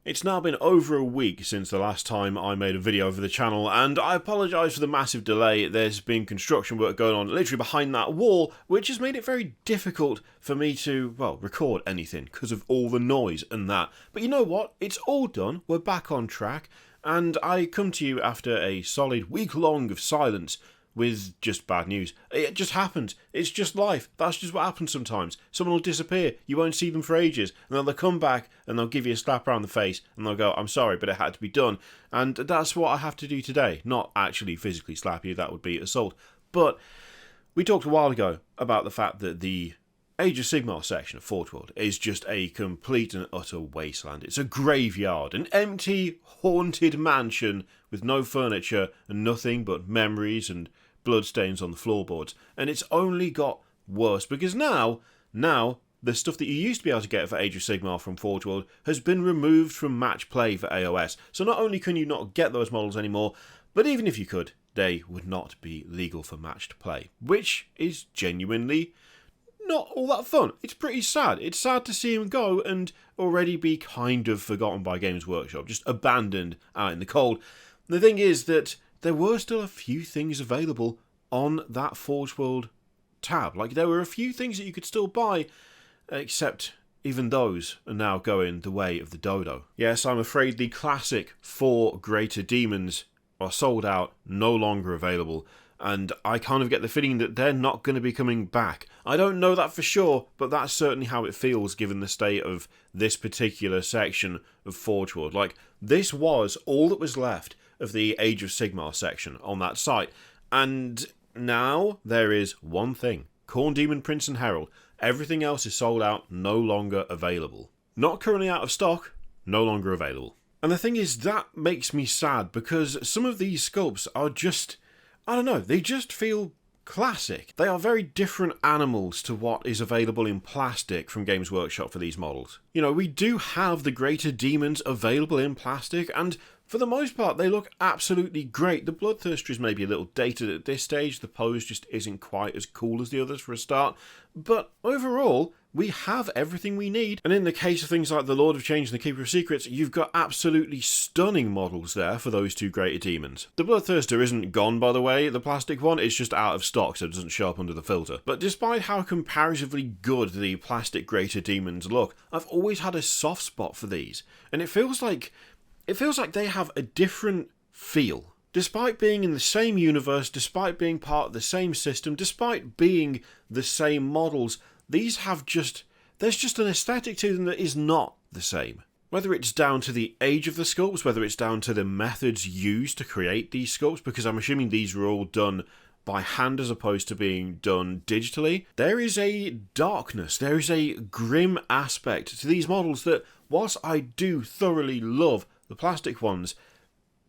It's now been over a week since the last time I made a video for the channel, and I apologise for the massive delay. There's been construction work going on literally behind that wall, which has made it very difficult for me to, well, record anything because of all the noise and that. But you know what? It's all done. We're back on track, and I come to you after a solid week long of silence with just bad news. It just happens. It's just life. That's just what happens sometimes. Someone will disappear. You won't see them for ages. And then they'll come back and they'll give you a slap around the face and they'll go, I'm sorry, but it had to be done. And that's what I have to do today. Not actually physically slap you. That would be assault. But we talked a while ago about the fact that the Age of Sigmar section of Forge World is just a complete and utter wasteland. It's a graveyard, an empty, haunted mansion with no furniture and nothing but memories and bloodstains on the floorboards, and it's only got worse because now the stuff that you used to be able to get for Age of Sigmar from Forge World has been removed from match play for AOS. So not only can you not get those models anymore, but even if you could, they would not be legal for matched play, which is genuinely not all that fun. It's pretty sad. It's sad to see him go and already be kind of forgotten by Games Workshop, just abandoned out in the cold. The thing is that there were still a few things available on that Forge World tab. Like, there were a few things that you could still buy, except even those are now going the way of the dodo. Yes, I'm afraid the classic 4 Greater Daemons are sold out, no longer available, and I kind of get the feeling that they're not going to be coming back. I don't know that for sure, but that's certainly how it feels given the state of this particular section of Forge World. Like, this was all that was left of the Age of Sigmar section on that site, and now there is one thing: Khorne Demon Prince and Herald. Everything else is sold out, no longer available. Not currently out of stock, no longer available. And the thing is, that makes me sad because some of these sculpts are just, I don't know, they just feel classic. They are very different animals to what is available in plastic from Games Workshop for these models. You know, we do have the Greater Daemons available in plastic, and for the most part, they look absolutely great. The Bloodthirster is maybe a little dated at this stage. The pose just isn't quite as cool as the others for a start. But overall, we have everything we need. And in the case of things like the Lord of Change and the Keeper of Secrets, you've got absolutely stunning models there for those 2 Greater Daemons. The Bloodthirster isn't gone, by the way. The plastic one is just out of stock, so it doesn't show up under the filter. But despite how comparatively good the plastic Greater Daemons look, I've always had a soft spot for these. And it feels like they have a different feel. Despite being in the same universe, despite being part of the same system, despite being the same models, these have there's just an aesthetic to them that is not the same. Whether it's down to the age of the sculpts, whether it's down to the methods used to create these sculpts, because I'm assuming these were all done by hand as opposed to being done digitally, there is a darkness, there is a grim aspect to these models that, whilst I do thoroughly love the plastic ones,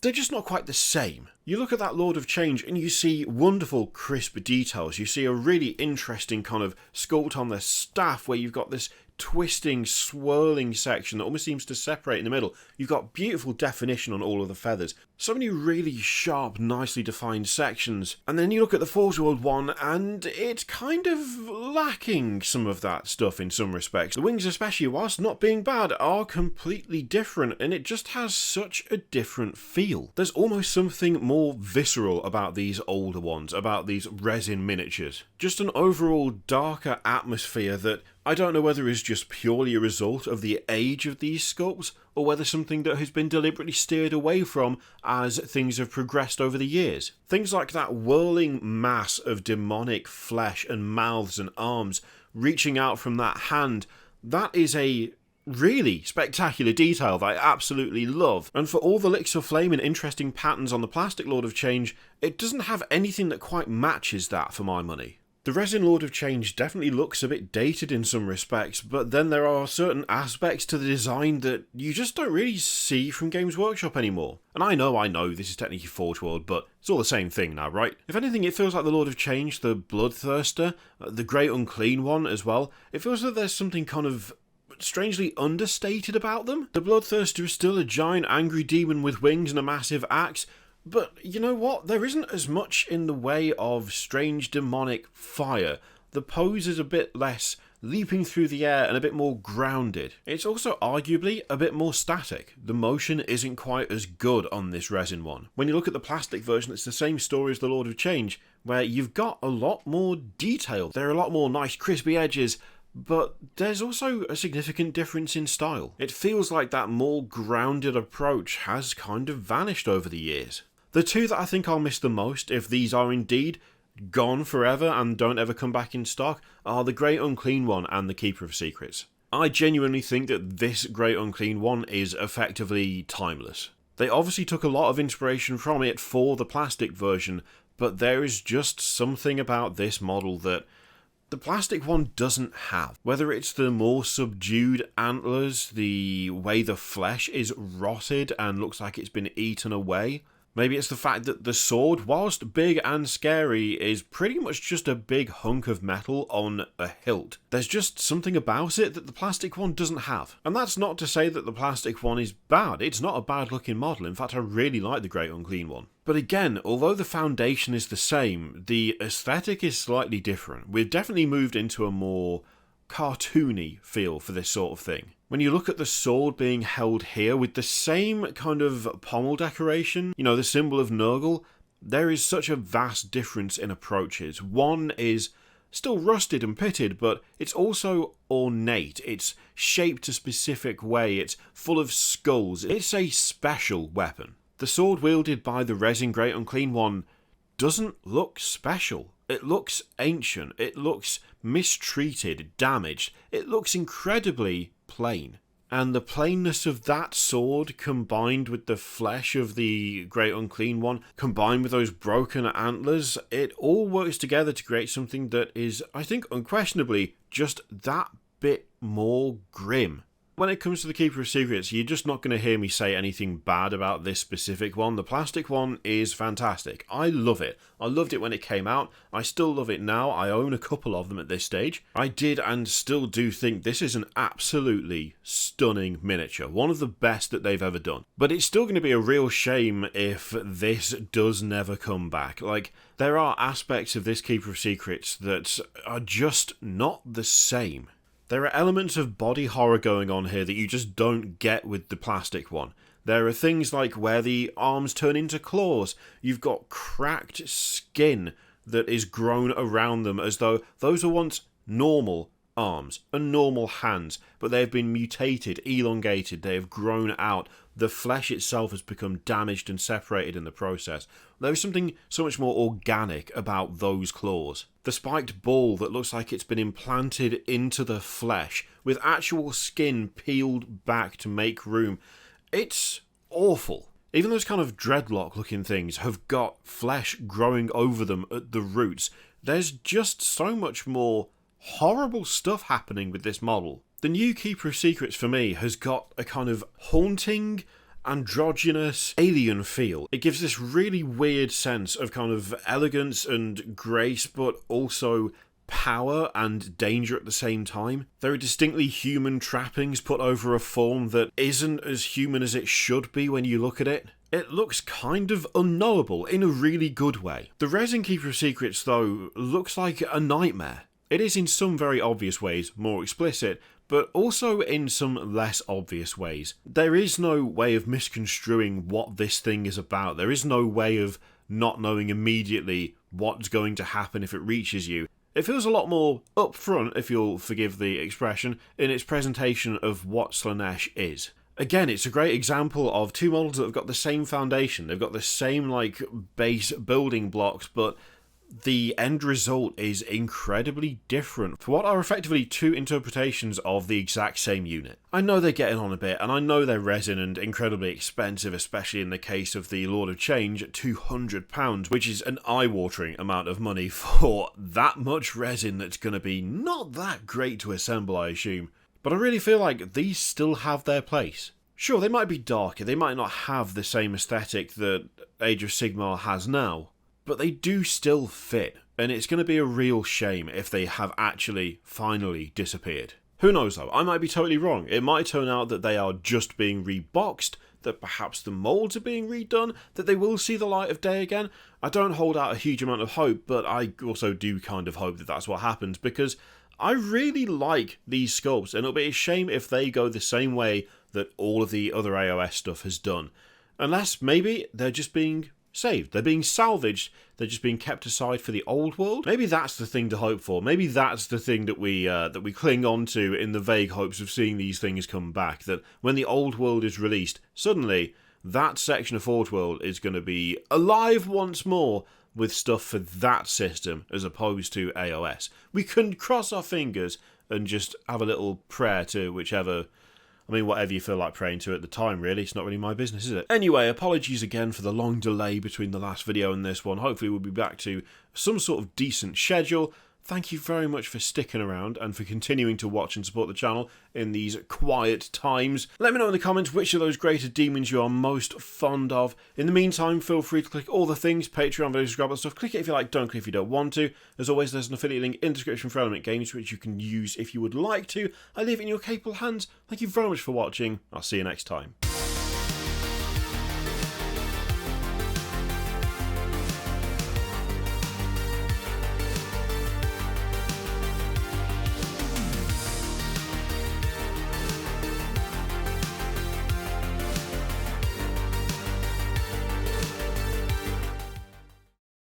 they're just not quite the same. You look at that Lord of Change and you see wonderful crisp details. You see a really interesting kind of sculpt on the staff where you've got this twisting, swirling section that almost seems to separate in the middle. You've got beautiful definition on all of the feathers. So many really sharp, nicely defined sections. And then you look at the Forge World one and it's kind of lacking some of that stuff in some respects. The wings, especially, whilst not being bad, are completely different, and it just has such a different feel. There's almost something more visceral about these older ones, about these resin miniatures. Just an overall darker atmosphere that I don't know whether it's just purely a result of the age of these sculpts, or whether something that has been deliberately steered away from as things have progressed over the years. Things like that whirling mass of demonic flesh and mouths and arms reaching out from that hand, that is a really spectacular detail that I absolutely love. And for all the licks of flame and interesting patterns on the plastic Lord of Change, it doesn't have anything that quite matches that for my money. The resin Lord of Change definitely looks a bit dated in some respects, but then there are certain aspects to the design that you just don't really see from Games Workshop anymore. And I know, this is technically Forge World, but it's all the same thing now, right? If anything, it feels like the Lord of Change, the Bloodthirster, the Great Unclean One as well. It feels like there's something kind of strangely understated about them. The Bloodthirster is still a giant angry demon with wings and a massive axe, but you know what? There isn't as much in the way of strange demonic fire. The pose is a bit less leaping through the air and a bit more grounded. It's also arguably a bit more static. The motion isn't quite as good on this resin one. When you look at the plastic version, it's the same story as the Lord of Change, where you've got a lot more detail. There are a lot more nice crispy edges, but there's also a significant difference in style. It feels like that more grounded approach has kind of vanished over the years. The two that I think I'll miss the most, if these are indeed gone forever and don't ever come back in stock, are the Great Unclean One and the Keeper of Secrets. I genuinely think that this Great Unclean One is effectively timeless. They obviously took a lot of inspiration from it for the plastic version, but there is just something about this model that the plastic one doesn't have. Whether it's the more subdued antlers, the way the flesh is rotted and looks like it's been eaten away. Maybe it's the fact that the sword, whilst big and scary, is pretty much just a big hunk of metal on a hilt. There's just something about it that the plastic one doesn't have. And that's not to say that the plastic one is bad. It's not a bad looking model. In fact, I really like the Great Unclean One. But again, although the foundation is the same, the aesthetic is slightly different. We've definitely moved into a more cartoony feel for this sort of thing. When you look at the sword being held here with the same kind of pommel decoration, you know, the symbol of Nurgle, there is such a vast difference in approaches. One is still rusted and pitted, but it's also ornate. It's shaped a specific way. It's full of skulls. It's a special weapon. The sword wielded by the resin Great Unclean One doesn't look special. It looks ancient. It looks mistreated, damaged. It looks incredibly plain. And the plainness of that sword, combined with the flesh of the Great Unclean One, combined with those broken antlers, it all works together to create something that is, I think, unquestionably just that bit more grim. When it comes to the Keeper of Secrets, you're just not going to hear me say anything bad about this specific one. The plastic one is fantastic. I love it. I loved it when it came out. I still love it now. I own a couple of them at this stage. I did and still do think this is an absolutely stunning miniature. One of the best that they've ever done. But it's still going to be a real shame if this does never come back. Like, there are aspects of this Keeper of Secrets that are just not the same. There are elements of body horror going on here that you just don't get with the plastic one. There are things like where the arms turn into claws. You've got cracked skin that is grown around them as though those are once normal arms and normal hands, but they have been mutated, elongated, they have grown out. The flesh itself has become damaged and separated in the process. There is something so much more organic about those claws. The spiked ball that looks like it's been implanted into the flesh with actual skin peeled back to make room. It's awful. Even those kind of dreadlock looking things have got flesh growing over them at the roots. There's just so much more horrible stuff happening with this model. The new Keeper of Secrets for me has got a kind of haunting, androgynous, alien feel. It gives this really weird sense of kind of elegance and grace, but also power and danger at the same time. There are distinctly human trappings put over a form that isn't as human as it should be when you look at it. It looks kind of unknowable in a really good way. The resin Keeper of Secrets, though, looks like a nightmare. It is in some very obvious ways more explicit, but also in some less obvious ways. There is no way of misconstruing what this thing is about. There is no way of not knowing immediately what's going to happen if it reaches you. It feels a lot more upfront, if you'll forgive the expression, in its presentation of what Slaanesh is. Again, it's a great example of two models that have got the same foundation. They've got the same, base building blocks, but the end result is incredibly different for what are effectively two interpretations of the exact same unit. I know they're getting on a bit, and I know they're resin and incredibly expensive, especially in the case of the Lord of Change at £200, which is an eye-watering amount of money for that much resin that's going to be not that great to assemble, I assume. But I really feel like these still have their place. Sure, they might be darker, they might not have the same aesthetic that Age of Sigmar has now, but they do still fit, and it's going to be a real shame if they have actually finally disappeared. Who knows though, I might be totally wrong. It might turn out that they are just being reboxed, that perhaps the moulds are being redone, that they will see the light of day again. I don't hold out a huge amount of hope, but I also do kind of hope that that's what happens, because I really like these sculpts, and it'll be a shame if they go the same way that all of the other AOS stuff has done. Unless maybe they're just being saved. They're being salvaged. They're just being kept aside for the old world. Maybe that's the thing to hope for. Maybe that's the thing that we cling on to in the vague hopes of seeing these things come back. That when the old world is released, suddenly that section of Forge World is going to be alive once more with stuff for that system as opposed to AOS. We can cross our fingers and just have a little prayer to whichever... I mean, whatever you feel like praying to at the time, really. It's not really my business, is it? Anyway, apologies again for the long delay between the last video and this one. Hopefully we'll be back to some sort of decent schedule. Thank you very much for sticking around and for continuing to watch and support the channel in these quiet times. Let me know in the comments which of those Greater Demons you are most fond of. In the meantime, feel free to click all the things, Patreon, videos, subscribe, and stuff. Click it if you like, don't click if you don't want to. As always, there's an affiliate link in the description for Element Games, which you can use if you would like to. I leave it in your capable hands. Thank you very much for watching. I'll see you next time.